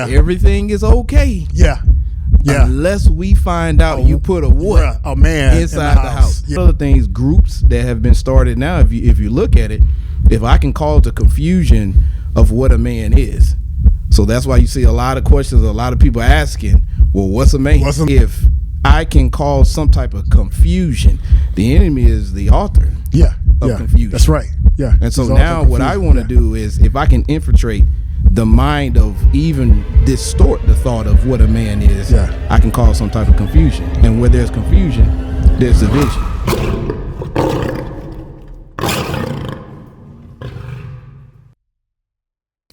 Everything is okay. Yeah. Unless we find out you put a what? A man inside the house. Yeah. Other things, groups that have been started now, if you look at it, if I can cause the confusion of what a man is. So that's why you see a lot of questions, a lot of people asking, well, what's a man? If I can cause some type of confusion, the enemy is the author of confusion. That's right. Yeah. And so now what I want to do is, if I can infiltrate the mind of, even distort the thought of what a man is, I can cause some type of confusion. And where there's confusion, there's division.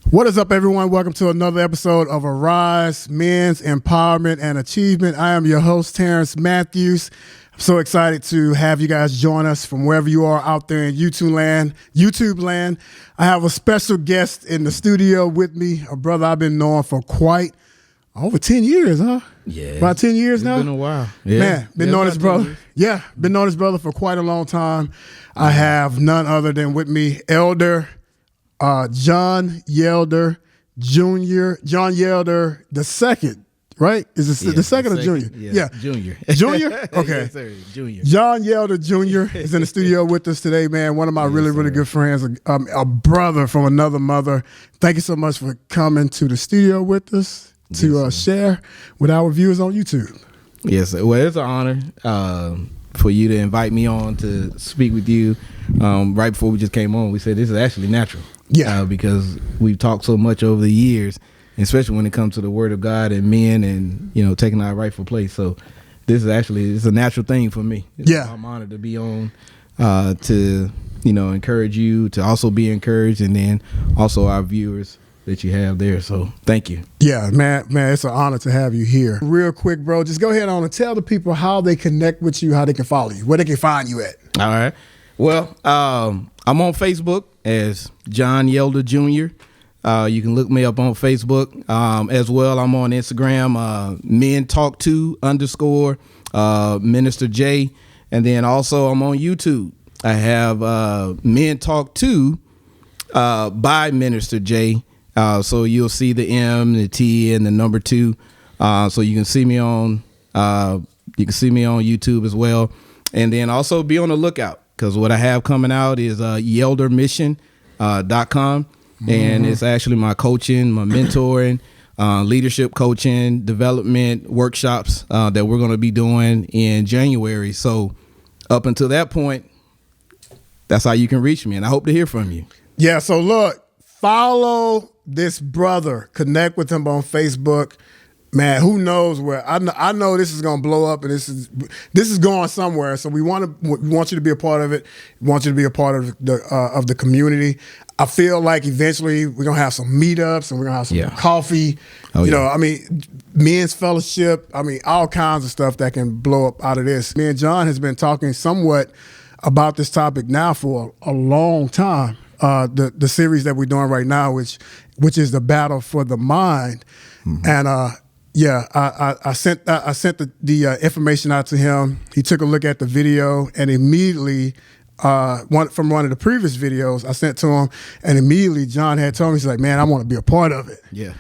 What is up, everyone? Welcome to another episode of Arise, Men's Empowerment and Achievement. I am your host, Terrence Matthews. I'm so excited to have you guys join us from wherever you are out there in YouTube land. I have a special guest in the studio with me, a brother I've been knowing for quite over 10 years, huh? Yeah. About 10 years now? It's been a while. Yeah. Man, been knowing this brother. Yeah, been knowing this brother for quite a long time. I have none other than with me, Elder John Yelder Jr., John Yelder II, right? Is it the second or junior? Yeah. Junior. Junior? Okay. Yes, sir. Junior. John Yelder Jr. is in the studio with us today, man. One of my really good friends, a brother from another mother. Thank you so much for coming to the studio with us to share with our viewers on YouTube. Yes, well, it's an honor for you to invite me on to speak with you. Right before we just came on, we said this is actually natural. Yeah, because we've talked so much over the years, especially when it comes to the Word of God and men, and taking our rightful place. So this is it's a natural thing for me. I'm honored to be on to encourage you, to also be encouraged, and then also our viewers that you have there. So thank you. Yeah, man, it's an honor to have you here. Real quick, bro, just go ahead on and tell the people how they connect with you, how they can follow you, where they can find you at. All right. Well, I'm on Facebook as John Yelder Jr. You can look me up on Facebook. As well, I'm on Instagram, Men Talk To _ Minister J. And then also I'm on YouTube. I have Men Talk To by Minister J. So you'll see the M, the T, and the number 2. So you can see me on YouTube as well. And then also be on the lookout, because what I have coming out is yeldermission.com. And it's actually my coaching, my mentoring, leadership coaching, development workshops that we're going to be doing in January. So up until that point, that's how you can reach me. And I hope to hear from you. Yeah. So look, follow this brother, connect with him on Facebook. Man, who knows where? I know this is gonna blow up, and this is going somewhere. So we want you to be a part of it. We want you to be a part of the community. I feel like eventually we're gonna have some meetups, and we're gonna have some coffee. Men's fellowship. All kinds of stuff that can blow up out of this. Me and John has been talking somewhat about this topic now for a long time. The series that we're doing right now, which is the battle for the mind, and I sent the information out to him. He took a look at the video, and immediately, from one of the previous videos I sent to him, and immediately John had told me, he's like, man, I want to be a part of it. Yeah.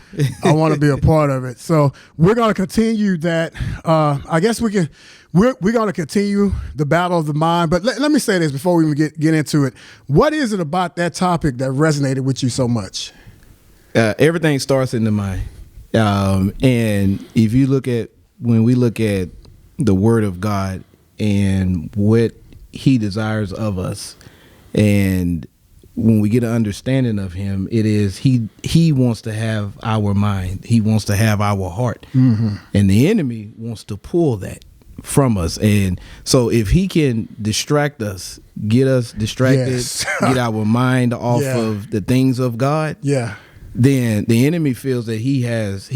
I want to be a part of it. So we're going to continue that. I guess we're going to continue the battle of the mind. But let me say this before we even get into it. What is it about that topic that resonated with you so much? Everything starts in the mind. And if you when we look at the Word of God and what He desires of us, and when we get an understanding of Him, it is He wants to have our mind. He wants to have our heart. And the enemy wants to pull that from us. And so if he can distract us, get us distracted, get our mind off of the things of God, then the enemy feels that he has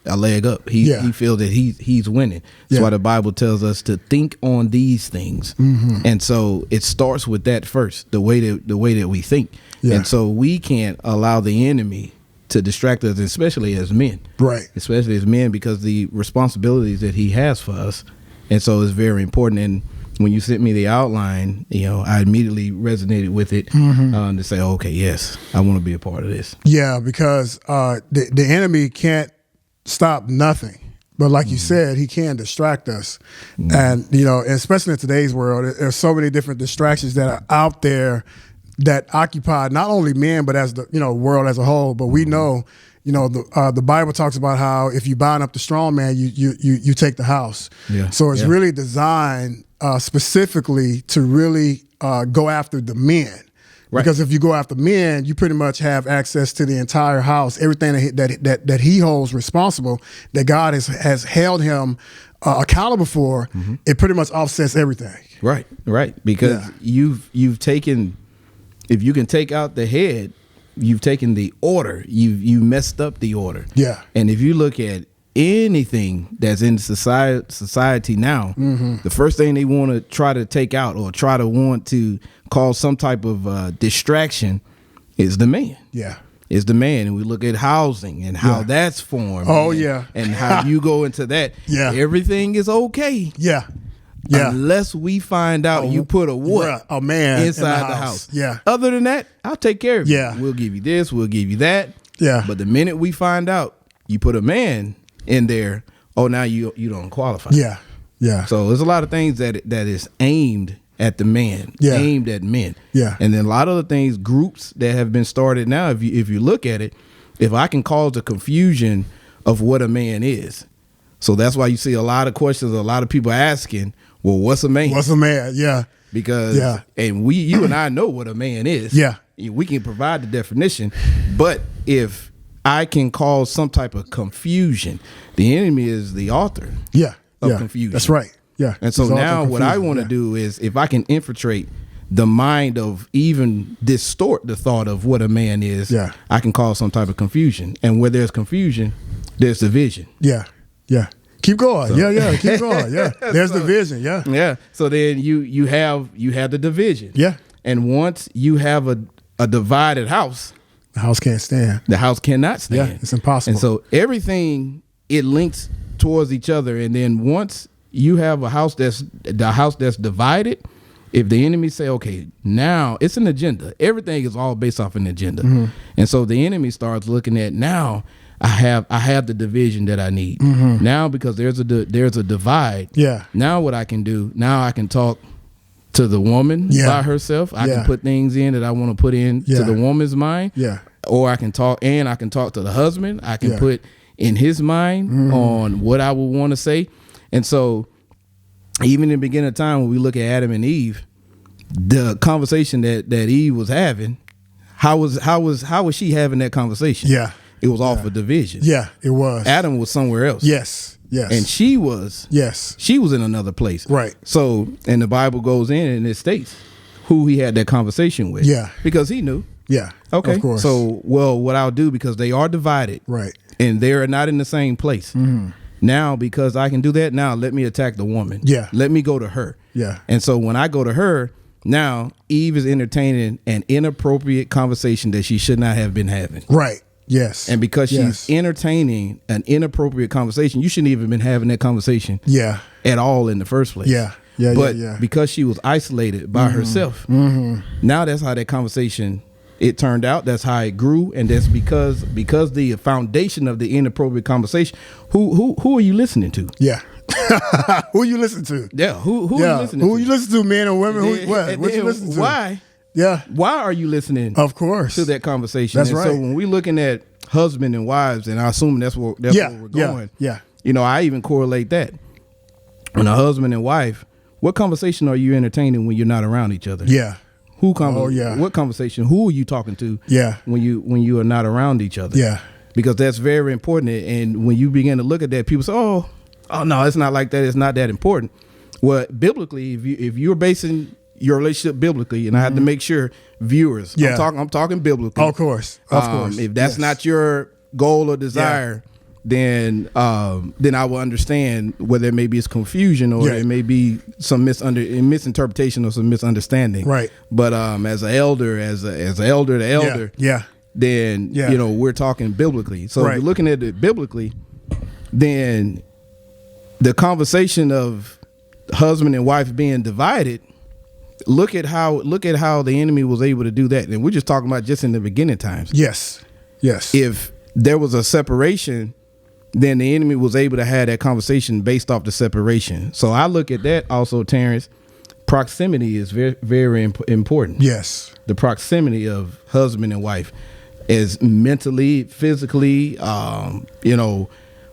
a leg up. He feels that he's winning. That's why the Bible tells us to think on these things. And so it starts with that first, the way that we think. And so we can't allow the enemy to distract us, especially as men. Right. Especially as men, because the responsibilities that he has for us. And so it's very important. And when you sent me the outline, I immediately resonated with it to say, okay, yes, I want to be a part of this. Yeah, because the enemy can't stop nothing. But like you said, he can distract us. And, especially in today's world, there's so many different distractions that are out there that occupy not only men, but as the, world as a whole. But we know, the Bible talks about how if you bind up the strong man, you take the house. Yeah. So it's really designed specifically to really go after the men. Right. Because if you go after men, you pretty much have access to the entire house, everything that he holds responsible, that God has held him accountable for. It pretty much offsets everything. Right. Because you've taken, if you can take out the head, you've taken the order. You messed up the order. Yeah. And if you look at anything that's in society now, the first thing they want to try to take out or try to want to cause some type of distraction is the man. Yeah. Is the man. And we look at housing and how that's formed. Oh, and how you go into that. Yeah. Everything is okay. Yeah. Yeah. Unless we find out you put a man inside the house. Yeah. Other than that, I'll take care of you. Yeah. We'll give you this, we'll give you that. Yeah. But the minute we find out you put a man in there, now you don't qualify. Yeah. Yeah. So there's a lot of things that is aimed at the man, aimed at men. Yeah. And then a lot of the things, groups that have been started now, if you look at it, if I can cause the confusion of what a man is. So that's why you see a lot of questions, a lot of people asking, well, what's a man? What's a man? Yeah. Because, and you and I know what a man is. Yeah. We can provide the definition, but if I can cause some type of confusion, the enemy is the author of confusion. That's right. Yeah. And so now what I want to do is, if I can infiltrate the mind of, even distort the thought of what a man is, I can cause some type of confusion. And where there's confusion, there's division. Yeah. Yeah. Keep going. So. Keep going. Yeah. There's division. Yeah. Yeah. So then you have the division. Yeah. And once you have a divided house, the house can't stand. The house cannot stand. Yeah. It's impossible. And so everything, it links towards each other. And then once you have a house that's divided, if the enemy say, okay, now it's an agenda. Everything is all based off an agenda. And so the enemy starts looking at, now I have the division that I need. Now, because there's a divide. Yeah. Now what I can do, now I can talk to the woman by herself. I can put things in that I want to put in to the woman's mind. Yeah. Or I can talk to the husband. I can put in his mind on what I would want to say. And so even in the beginning of time, when we look at Adam and Eve, the conversation that Eve was having, how was she having that conversation? Yeah. It was all for division. Yeah, it was. Adam was somewhere else. Yes. Yes. And she was in another place. Right. So, and the Bible goes in and it states who he had that conversation with. Yeah. Because he knew. Yeah. Okay. Of course. So, what I'll do, because they are divided. Right. And they're not in the same place. Now, because I can do that, now let me attack the woman. Yeah. Let me go to her. Yeah. And so when I go to her, now Eve is entertaining an inappropriate conversation that she should not have been having. Right. Yes. And because she's entertaining an inappropriate conversation, you shouldn't even been having that conversation at all in the first place. Yeah. Yeah. But because she was isolated by herself, now that's how that conversation, it turned out. That's how it grew. And that's because the foundation of the inappropriate conversation, who are you listening to? Yeah. Who you listen to? Yeah. Who you listening to? Who you listen to, men or women? What you listen to? Why? Yeah. Why are you listening? Of course. To that conversation. That's right. So when we're looking at husband and wives, and I assume that's where we're going. Yeah. I even correlate that. When a husband and wife, what conversation are you entertaining when you're not around each other? Yeah. What conversation? Who are you talking to? Yeah. When you are not around each other? Yeah. Because that's very important. And when you begin to look at that, people say, "Oh no, it's not like that. It's not that important." Well, biblically, if you're basing your relationship biblically, and I have to make sure viewers, I'm talking biblically. Of course. If that's not your goal or desire, then I will understand whether maybe it's confusion or it may be some misinterpretation or some misunderstanding. Right. But as an elder, as an elder to elder, then we're talking biblically. So if you're looking at it biblically, then the conversation of husband and wife being divided, look at how the enemy was able to do that. And we're just talking about just in the beginning times. Yes. Yes. If there was a separation, then the enemy was able to have that conversation based off the separation. So I look at that also, Terrence. Proximity is very, very important. Yes. The proximity of husband and wife is mentally, physically,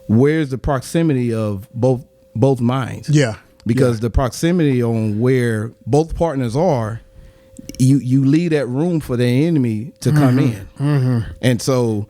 where's the proximity of both minds? Yeah. Because the proximity on where both partners are, you leave that room for the enemy to come in. Mm-hmm. And so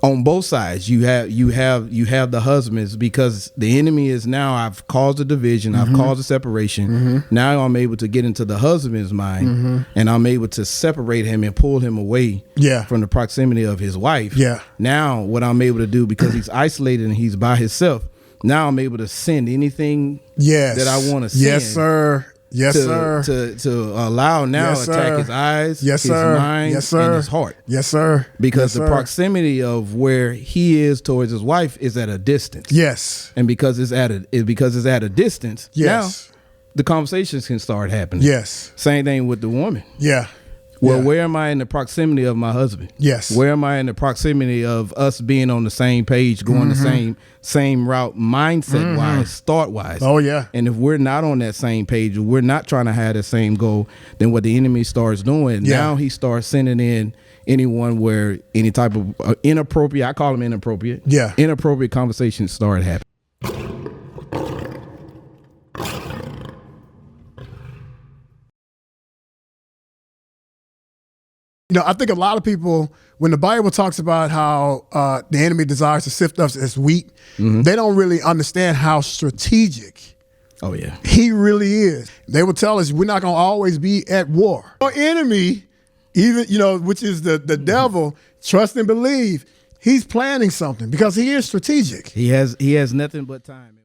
on both sides, you have the husbands, because the enemy is now, I've caused a division, I've caused a separation. Now I'm able to get into the husband's mind, and I'm able to separate him and pull him away from the proximity of his wife. Yeah. Now what I'm able to do, because he's isolated and he's by himself, now I'm able to send anything that I want to send. Yes, sir. Yes, sir. To allow now attack his eyes, his mind, and his heart. Yes, sir. Because the proximity of where he is towards his wife is at a distance. Yes. And because it's at a distance, now the conversations can start happening. Yes. Same thing with the woman. Yeah. Well, where am I in the proximity of my husband? Yes. Where am I in the proximity of us being on the same page, going the same route, mindset wise, thought wise? Oh yeah. And if we're not on that same page, or we're not trying to have the same goal, then what the enemy starts doing, now he starts sending in anyone where any type of inappropriate, I call them inappropriate, inappropriate conversations start happening. I think a lot of people, when the Bible talks about how the enemy desires to sift us as wheat, they don't really understand how strategic he really is. They will tell us we're not going to always be at war. Our enemy, even, which is the devil, trust and believe, he's planning something because he is strategic. He has nothing but time.